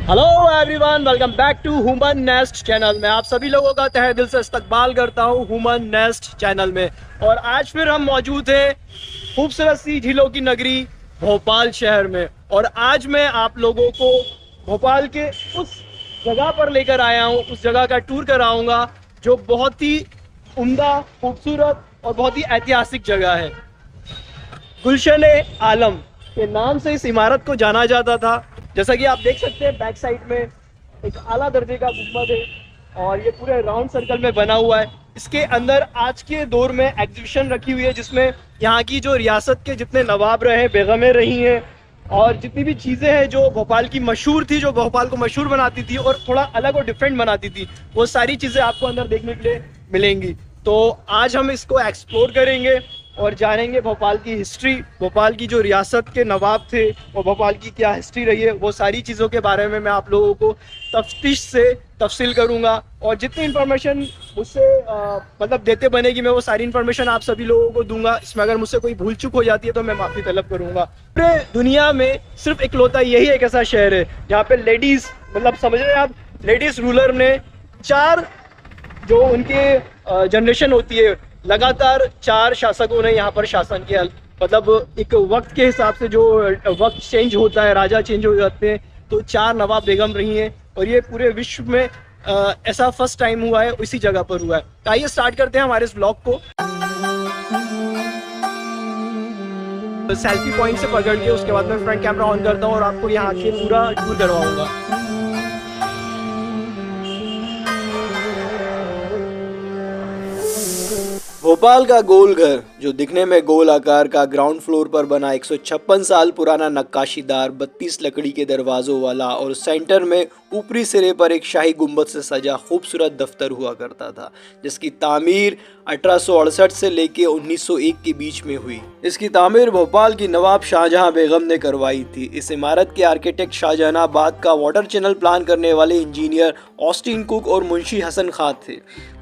Hello everyone, welcome back to Human Nest channel में। आप सभी लोगों का तहे दिल से इस्तकबाल करता हूँ ह्यूमन नेस्ट चैनल में। और आज फिर हम मौजूद हैं खूबसूरत सी झीलों की नगरी भोपाल शहर में। और आज मैं आप लोगों को भोपाल के उस जगह पर लेकर आया हूँ, उस जगह का टूर कराऊंगा जो बहुत ही उम्दा, खूबसूरत और बहुत ही ऐतिहासिक जगह है। गुलशन-ए-आलम के नाम से इस इमारत को जाना जाता था। जैसा कि आप देख सकते हैं, बैक साइड में एक आला दर्जे का गुंबद है और ये पूरे राउंड सर्कल में बना हुआ है। इसके अंदर आज के दौर में एग्जीबिशन रखी हुई है जिसमें यहाँ की जो रियासत के जितने नवाब रहे, बेगमें रही हैं और जितनी भी चीज़ें हैं जो भोपाल की मशहूर थी, जो भोपाल को मशहूर बनाती थी और थोड़ा अलग और डिफरेंट बनाती थी, वो सारी चीज़ें आपको अंदर देखने के लिए मिलेंगी। तो आज हम इसको एक्सप्लोर करेंगे और जानेंगे भोपाल की हिस्ट्री, भोपाल की जो रियासत के नवाब थे और भोपाल की क्या हिस्ट्री रही है, वो सारी चीज़ों के बारे में मैं आप लोगों को तफ्तीश से तफसील करूंगा। और जितनी इन्फॉर्मेशन मुझसे मतलब देते बनेगी, मैं वो सारी इन्फॉर्मेशन आप सभी लोगों को दूंगा। इसमें अगर मुझसे कोई भूल चूक हो जाती है तो मैं माफ़ी तलब करूंगा। पूरे दुनिया में सिर्फ इकलौता यही एक ऐसा शहर है जहाँ पे लेडीज़, मतलब समझ रहे हैं आप, लेडीज़ रूलर ने 4 जो उनके जनरेशन होती है, लगातार 4 शासकों ने यहाँ पर शासन किया। मतलब एक वक्त के हिसाब से जो वक्त चेंज होता है, राजा चेंज हो जाते हैं, तो 4 नवाब बेगम रही हैं और ये पूरे विश्व में ऐसा फर्स्ट टाइम हुआ है, इसी जगह पर हुआ है। तो आइए स्टार्ट करते हैं हमारे इस ब्लॉग को। सेल्फी पॉइंट से पकड़ के उसके बाद मैं फ्रंट कैमरा ऑन करता हूँ और आपको यहाँ के पूरा टूर करवाऊंगा। भोपाल का गोल घर, जो दिखने में गोल आकार का, ग्राउंड फ्लोर पर बना 156 साल पुराना नक्काशीदार 32 लकड़ी के दरवाजों वाला और सेंटर में ऊपरी सिरे पर एक शाही गुंबद से सजा खूबसूरत दफ्तर हुआ करता था, जिसकी तामीर 1868 से लेके 1901 के बीच में हुई। इसकी तामीर भोपाल की नवाब शाहजहां बेगम ने करवाई थी। इस इमारत के आर्किटेक्ट शाहजहानाबाद का वाटर चैनल प्लान करने वाले इंजीनियर ऑस्टिन कुक और मुंशी हसन खां थे।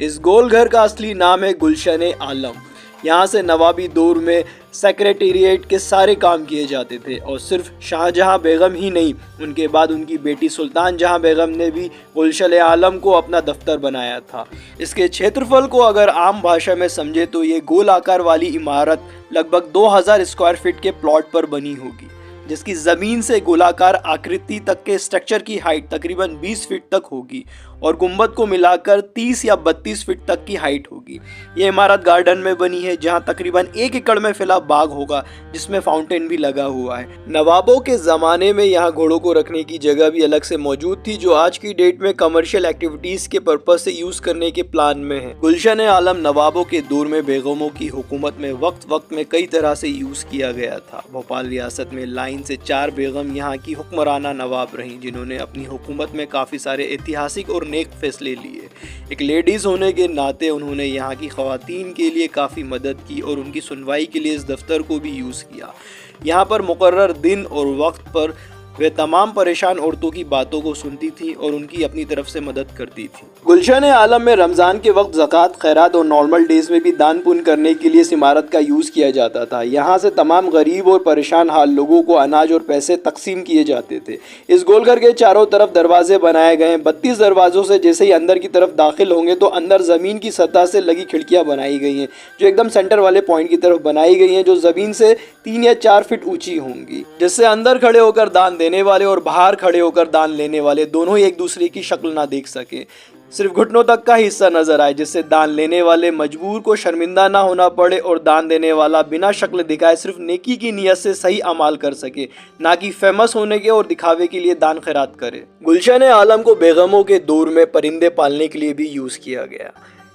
इस गोल घर का असली नाम है गुलशन-ए-आलम। यहाँ से नवाबी दौर में सेक्रेटेरिएट के सारे काम किए जाते थे और सिर्फ शाहजहां बेगम ही नहीं, उनके बाद उनकी बेटी सुल्तान जहां बेगम ने भी गुलशन-ए-आलम को अपना दफ्तर बनाया था। इसके क्षेत्रफल को अगर आम भाषा में समझे तो ये गोल आकार वाली इमारत लगभग 2000 स्क्वायर फीट के प्लॉट पर बनी होगी, जिसकी ज़मीन से गोलाकार आकृति तक के स्ट्रक्चर की हाइट तकरीबन 20 फीट तक होगी और गुंबद को मिलाकर 30 या 32 फीट तक की हाइट होगी। ये इमारत गार्डन में बनी है जहां तकरीबन 1 एकड़ में फैला बाग होगा, जिसमें फाउंटेन भी लगा हुआ है। नवाबों के ज़माने में यहाँ घोड़ों को रखने की जगह भी अलग से मौजूद थी, जो आज की डेट में कमर्शियल एक्टिविटीज़ के पर्पज से यूज़ करने के प्लान में है। गुलशन-ए-आलम नवाबों के दौर में बेगमों की हुकूमत में वक्त वक्त में कई तरह से यूज़ किया गया था। भोपाल रियासत में लाइन से 4 बेगम यहाँ की हुक्मराना नवाब रहीं, जिन्होंने अपनी हुकूमत में काफ़ी सारे ऐतिहासिक और नेक फैसले लिए। एक लेडीज़ होने के नाते उन्होंने यहाँ की ख़वातीन के लिए काफ़ी मदद की और उनकी सुनवाई के लिए इस दफ्तर को भी यूज़ किया। यहाँ पर मुकर्रर दिन और वक्त पर वे तमाम परेशान औरतों की बातों को सुनती थी और उनकी अपनी तरफ से मदद करती थी। गुलशन-ए-आलम में रमज़ान के वक्त ज़कात, खैरात और नॉर्मल डेज में भी दान पुण्य करने के लिए इस इमारत का यूज़ किया जाता था। यहाँ से तमाम गरीब और परेशान हाल लोगों को अनाज और पैसे तकसीम किए जाते थे। इस गोलघर के चारों तरफ दरवाजे बनाए गए हैं। 32 दरवाजों से जैसे ही अंदर की तरफ दाखिल होंगे तो अंदर ज़मीन की सतह से लगी खिड़कियाँ बनाई गई हैं, जो एकदम सेंटर वाले पॉइंट की तरफ बनाई गई हैं, जो ज़मीन से 3 या 4 फीट ऊँची होंगी, जिससे अंदर खड़े होकर दान देने वाले और बाहर खड़े होकर दान लेने वाले दोनों ही एक दूसरे की शक्ल ना देख सके, सिर्फ घुटनों तक का हिस्सा नजर आए, जिससे दान लेने वाले मजबूर को शर्मिंदा ना होना पड़े और दान देने वाला बिना शक्ल दिखाए सिर्फ नेकी की नियत से सही अमाल कर सके, ना कि फेमस होने के और दिखावे के लिए दान खैरात करे। गुलशन-ए-आलम को बेगमों के दौर में परिंदे पालने के लिए भी यूज़ किया गया।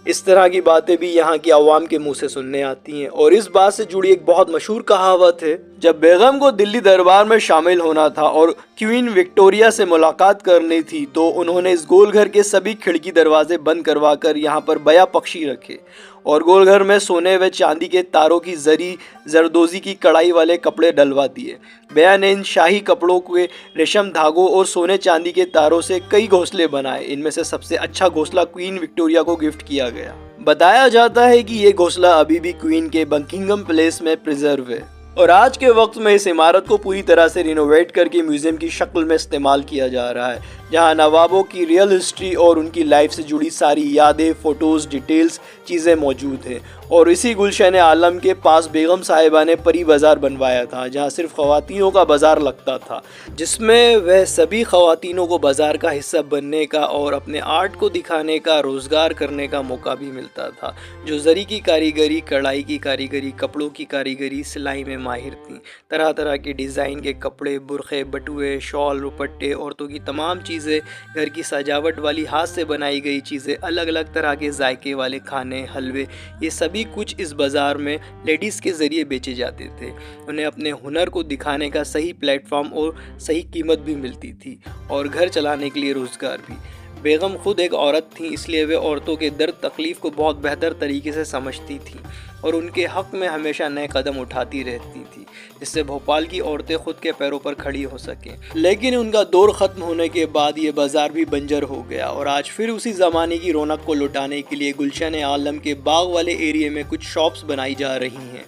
इस तरह की बातें भी यहाँ की आवाम के मुंह से सुनने आती हैं और इस बात से जुड़ी एक बहुत मशहूर कहावत है, जब बेगम को दिल्ली दरबार में शामिल होना था और क्वीन विक्टोरिया से मुलाकात करनी थी तो उन्होंने इस गोलघर के सभी खिड़की दरवाजे बंद करवाकर यहाँ पर बया पक्षी रखे और गोलघर में सोने व चांदी के तारों की जरी जरदोजी की कढ़ाई वाले कपड़े डलवा दिए। बया ने इन शाही कपड़ों के रेशम धागों और सोने चांदी के तारों से कई घोंसले बनाए। इनमें से सबसे अच्छा घोंसला क्वीन विक्टोरिया को गिफ्ट किया गया। बताया जाता है कि ये घोंसला अभी भी क्वीन के बकिंघम पैलेस में प्रिजर्व है और आज के वक्त में इस इमारत को पूरी तरह से रिनोवेट करके म्यूजियम की शक्ल में इस्तेमाल किया जा रहा है। जहां नवाबों की रियल हिस्ट्री और उनकी लाइफ से जुड़ी सारी यादें, फ़ोटोज़, डिटेल्स चीज़ें मौजूद हैं। और इसी गुलशन आलम के पास बेगम साहिबा ने परी बाज़ार बनवाया था, जहां सिर्फ ख़वातीनों का बाज़ार लगता था, जिसमें वह सभी ख़वातीनों को बाज़ार का हिस्सा बनने का और अपने आर्ट को दिखाने का, रोज़गार करने का मौका भी मिलता था, जो ज़री की कारीगरी, कढ़ाई की कारीगरी, कपड़ों की कारीगरी, सिलाई में माहिर थीं। तरह तरह के डिज़ाइन के कपड़े, बुरखे, बटुए, शॉल, रुपट्टे, औरतों की तमाम चीज़ें, घर की सजावट वाली हाथ से बनाई गई चीज़ें, अलग अलग तरह के जायके वाले खाने, हलवे, ये सभी कुछ इस बाज़ार में लेडीज़ के ज़रिए बेचे जाते थे। उन्हें अपने हुनर को दिखाने का सही प्लेटफॉर्म और सही कीमत भी मिलती थी, और घर चलाने के लिए रोज़गार भी। बेगम खुद एक औरत थी, इसलिए वे औरतों के दर्द तकलीफ़ को बहुत बेहतर तरीके से समझती थी और उनके हक़ में हमेशा नए कदम उठाती रहती थी, जिससे भोपाल की औरतें खुद के पैरों पर खड़ी हो सकें। लेकिन उनका दौर ख़त्म होने के बाद ये बाज़ार भी बंजर हो गया, और आज फिर उसी ज़माने की रौनक को लौटाने के लिए गुलशन आलम के बाग वाले एरिया में कुछ शॉप्स बनाई जा रही हैं,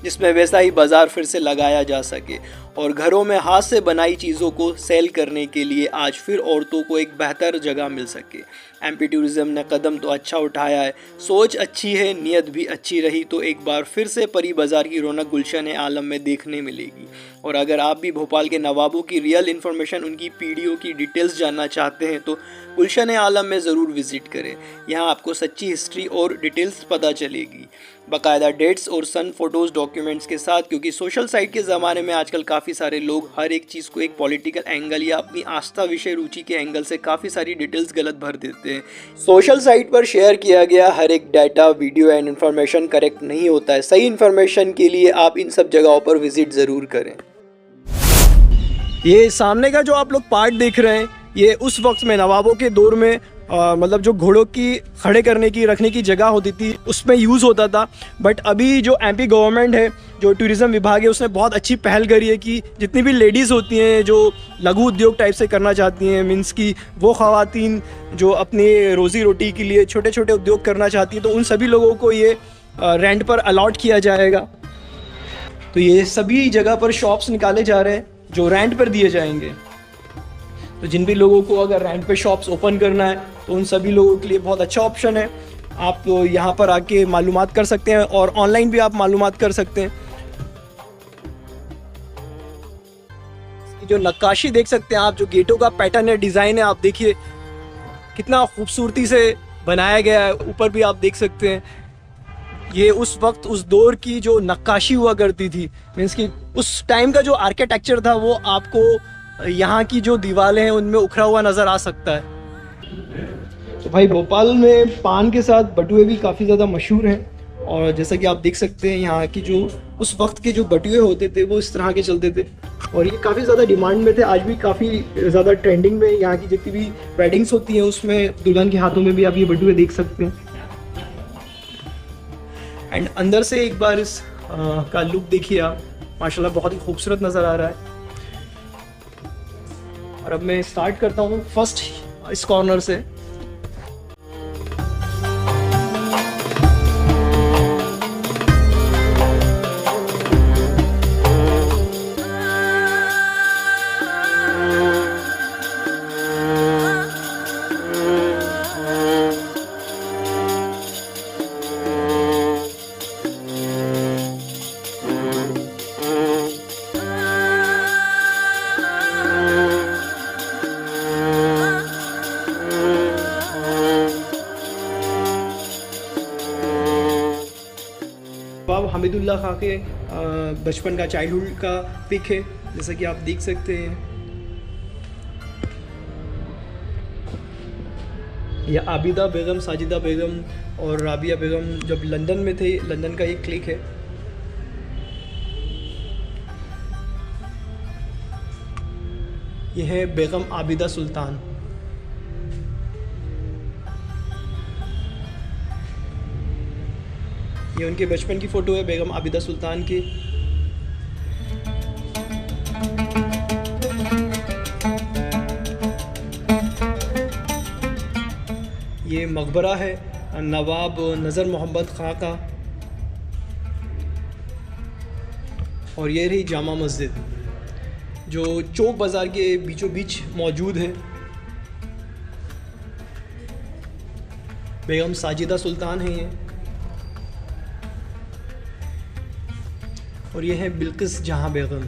जिसमें वैसा ही बाज़ार फिर से लगाया जा सके और घरों में हाथ से बनाई चीज़ों को सेल करने के लिए आज फिर औरतों को एक बेहतर जगह मिल सके। एमपी टूरिज़्म ने कदम तो अच्छा उठाया है, सोच अच्छी है, नीयत भी अच्छी रही तो एक बार फिर से परी बाज़ार की रौनक गुलशन आलम में देखने मिलेगी। और अगर आप भी भोपाल के नवाबों की रियल इन्फॉर्मेशन, उनकी पीढ़ियों की डिटेल्स जानना चाहते हैं तो गुलशन आलम में ज़रूर विज़िट करें। यहाँ आपको सच्ची हिस्ट्री और डिटेल्स पता चलेगी, बाकायदा डेट्स और सन फोटोज़, डॉक्यूमेंट्स के साथ, क्योंकि सोशल साइट के ज़माने में आजकल काफ़ी सारे लोग हर एक चीज़ को एक पॉलिटिकल एंगल या अपनी आस्था, विषय, रुचि के एंगल से काफ़ी सारी डिटेल्स गलत भर देते हैं। सोशल साइट पर शेयर किया गया हर एक data, video and information correct नहीं होता है। सही इन्फॉर्मेशन के लिए आप इन सब जगहों पर विज़िट ज़रूर करें। ये सामने का जो आप लोग पार्ट देख रहे हैं, ये उस वक्त में नवाबों के दौर में मतलब जो घोड़ों की खड़े करने की, रखने की जगह होती थी, उसमें यूज़ होता था। बट अभी जो एमपी गवर्नमेंट है, जो टूरिज़्म विभाग है, उसने बहुत अच्छी पहल करी है कि जितनी भी लेडीज़ होती हैं जो लघु उद्योग टाइप से करना चाहती हैं, मीन्स की वो ख़वातीन जो अपनी रोज़ी रोटी के लिए छोटे छोटे उद्योग करना चाहती हैं, तो उन सभी लोगों को ये रेंट पर अलॉट किया जाएगा। तो ये सभी जगह पर शॉप्स निकाले जा रहे हैं जो रेंट पर दिए जाएंगे। तो जिन भी लोगों को अगर रेंट पे शॉप्स ओपन करना है तो उन सभी लोगों के लिए बहुत अच्छा ऑप्शन है। आप तो यहाँ पर आके मालूमात कर सकते हैं और ऑनलाइन भी आप मालूमात कर सकते हैं। जो नक्काशी देख सकते हैं आप, जो गेटों का पैटर्न है, डिज़ाइन है, आप देखिए कितना खूबसूरती से बनाया गया है। ऊपर भी आप देख सकते हैं, ये उस वक्त उस दौर की जो नक्काशी हुआ करती थी, मीन्स कि उस टाइम का जो आर्किटेक्चर था वो आपको यहाँ की जो दीवारें हैं उनमें उखड़ा हुआ नज़र आ सकता है। तो भाई भोपाल में पान के साथ बटुए भी काफ़ी ज़्यादा मशहूर हैं, और जैसा कि आप देख सकते हैं यहाँ की जो उस वक्त के जो बटुए होते थे वो इस तरह के चलते थे, और ये काफ़ी ज़्यादा डिमांड में थे। आज भी काफ़ी ज़्यादा ट्रेंडिंग में यहाँ की जितनी भी वेडिंग्स होती हैं उसमें दुल्हन के हाथों में भी आप ये बटुए देख सकते हैं। एंड अंदर से एक बार इस का लुक देखिए आप, माशाल्लाह बहुत ही खूबसूरत नज़र आ रहा है। और अब मैं स्टार्ट करता हूँ फर्स्ट इस कॉर्नर से। हमीदुल्लाह खां के बचपन का, चाइल्डहुड का पिक है, जैसा कि आप देख सकते हैं। यह आबिदा बेगम, साजिदा बेगम और राबिया बेगम जब लंदन में थे, लंदन का एक क्लिक है। यह है बेगम आबिदा सुल्तान। ये उनके बचपन की फ़ोटो है बेगम आबिदा सुल्तान की। ये मकबरा है नवाब नज़र मोहम्मद खां का, और ये रही जामा मस्जिद जो चौक बाज़ार के बीचों बीच मौजूद है। बेगम साजिदा सुल्तान है ये, और ये है बिल्किस जहां बेगम।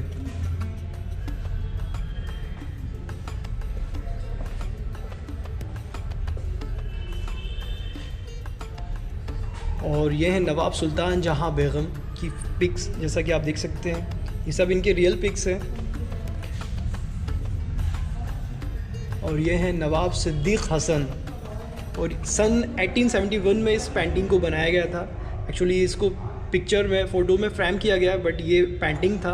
और ये है नवाब सुल्तान जहां बेगम की पिक्स, जैसा कि आप देख सकते हैं ये सब इनके रियल पिक्स हैं। और ये है नवाब सिद्दीक हसन, और सन 1871 में इस पेंटिंग को बनाया गया था। एक्चुअली इसको पिक्चर में, फ़ोटो में फ्रेम किया गया, बट ये पेंटिंग था।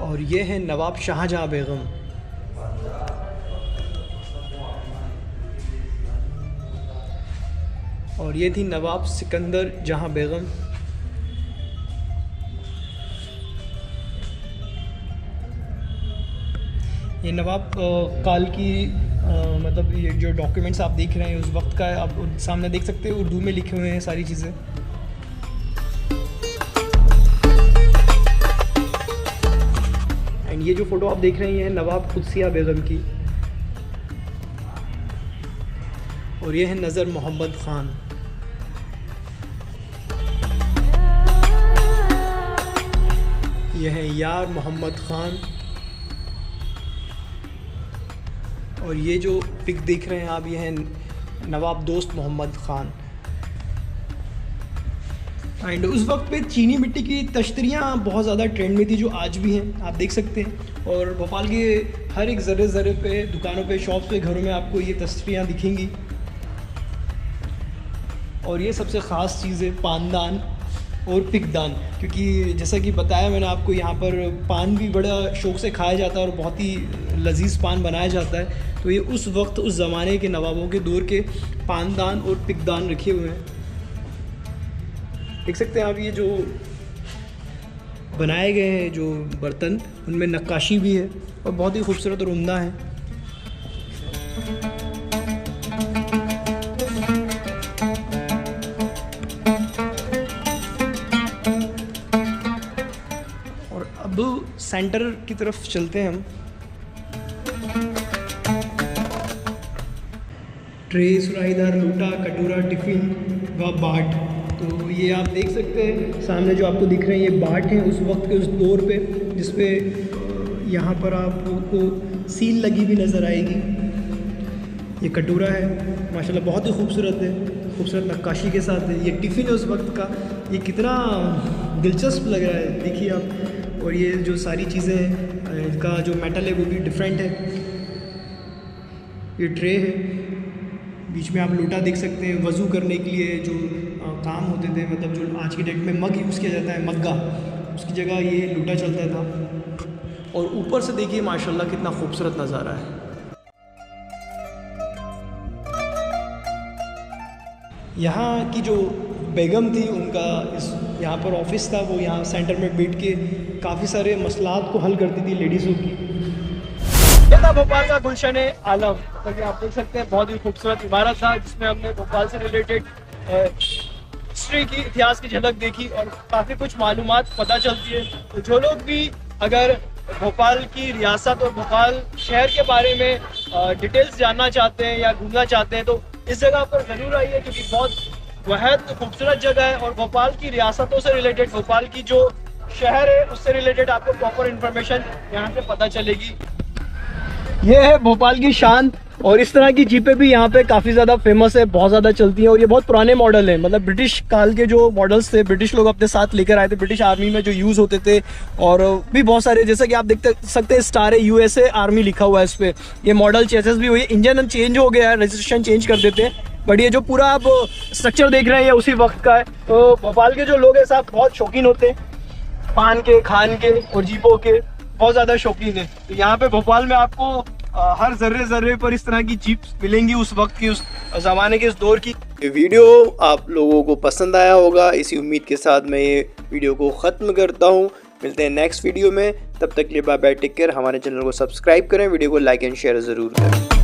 और ये है नवाब शाहजहां बेगम। और ये थी नवाब सिकंदर जहां बेगम। ये नवाब काल की मतलब ये जो डॉक्यूमेंट्स आप देख रहे हैं उस वक्त का आप सामने देख सकते हैं, उर्दू में लिखे हुए हैं सारी चीज़ें। एंड ये जो फ़ोटो आप देख रहे हैं ये है नवाब कुदसिया बेगम की, और ये है नज़र मोहम्मद ख़ान। ये है यार मोहम्मद ख़ान। और ये जो पिक देख रहे हैं आप ये है नवाब दोस्त मोहम्मद ख़ान। एंड उस वक्त पे चीनी मिट्टी की तश्तरियाँ बहुत ज़्यादा ट्रेंड में थी, जो आज भी हैं, आप देख सकते हैं। और भोपाल के हर एक ज़र्रे पे, दुकानों पे, शॉप्स पे, घरों में आपको ये तश्तरियाँ दिखेंगी। और ये सबसे ख़ास चीज़ है पानदान और पिकदान, क्योंकि जैसा कि बताया मैंने आपको, यहाँ पर पान भी बड़ा शौक़ से खाया जाता है और बहुत ही लजीज पान बनाया जाता है। तो ये उस वक्त, उस ज़माने के नवाबों के दौर के पानदान और पिकदान रखे हुए हैं, देख सकते हैं आप। ये जो बनाए गए हैं जो बर्तन, उनमें नक्काशी भी है और बहुत ही खूबसूरत और उम्दा है। और अब सेंटर की तरफ चलते हैं हम। ट्रे, सुराहीदार, लोटा, कटोरा, टिफ़िन व बाट। तो ये आप देख सकते हैं सामने जो आपको दिख रहे हैं ये बाट हैं उस वक्त के, उस दौर पे, जिस पे यहाँ पर आपको सील लगी भी नज़र आएगी। ये कटोरा है, माशाल्लाह बहुत ही खूबसूरत है, खूबसूरत नक्काशी के साथ है। ये टिफ़िन है उस वक्त का, ये कितना दिलचस्प लग रहा है, देखिए आप। और ये जो सारी चीज़ें हैं, इनका जो मेटल है वो भी डिफरेंट है। ये ट्रे है, बीच में आप लोटा देख सकते हैं, वज़ू करने के लिए जो काम होते थे, मतलब जो आज की डेट में मग यूज़ किया जाता है, मग्गा, उसकी जगह ये लोटा चलता था। और ऊपर से देखिए माशाल्लाह कितना खूबसूरत नज़ारा है। यहाँ की जो बेगम थी, उनका यहाँ पर ऑफिस था, वो यहाँ सेंटर में बैठ के काफ़ी सारे मसलात को हल करती थी लेडीज़ों की। ये था भोपाल का गुलशन आलम। तो आप देख सकते हैं बहुत ही खूबसूरत इमारत था, जिसमें हमने भोपाल से रिलेटेड हिस्ट्री की, इतिहास की झलक देखी और काफ़ी कुछ मालूमात पता चलती है। तो जो लोग भी अगर भोपाल की रियासत और भोपाल शहर के बारे में डिटेल्स जानना चाहते हैं या घूमना चाहते हैं, तो इस जगह पर ज़रूर आइए, क्योंकि बहुत बेहद खूबसूरत जगह है। और भोपाल की रियासतों से रिलेटेड, भोपाल की जो शहर है उससे रिलेटेड आपको प्रॉपर इन्फॉर्मेशन यहाँ से पता चलेगी। ये है भोपाल की शान, और इस तरह की जीपें भी यहाँ पे काफ़ी ज़्यादा फेमस है, बहुत ज़्यादा चलती हैं। और ये बहुत पुराने मॉडल हैं, मतलब ब्रिटिश काल के जो मॉडल्स थे, ब्रिटिश लोग अपने साथ लेकर आए थे, ब्रिटिश आर्मी में जो यूज़ होते थे। और भी बहुत सारे, जैसा कि आप देख सकते हैं स्टार है, USA आर्मी लिखा हुआ है इस पर। ये मॉडल चेसेस भी हुई, इंजन चेंज हो गया है, रजिस्ट्रेशन चेंज कर देते हैं, बट ये जो पूरा आप स्ट्रक्चर देख रहे हैं ये उसी वक्त का है। तो भोपाल के जो लोग हैं साहब बहुत शौकीन होते हैं पान के, खान के और जीपों के, बहुत ज़्यादा शौकीन है। तो यहाँ पे भोपाल में आपको हर जर्रे पर इस तरह की जीप मिलेंगी, उस वक्त की, उस ज़माने के, इस दौर की। ये वीडियो आप लोगों को पसंद आया होगा, इसी उम्मीद के साथ मैं ये वीडियो को ख़त्म करता हूँ। मिलते हैं नेक्स्ट वीडियो में, तब तक के लिए बाय बाय, टेक केयर। हमारे चैनल को सब्सक्राइब करें, वीडियो को लाइक एंड शेयर ज़रूर करें।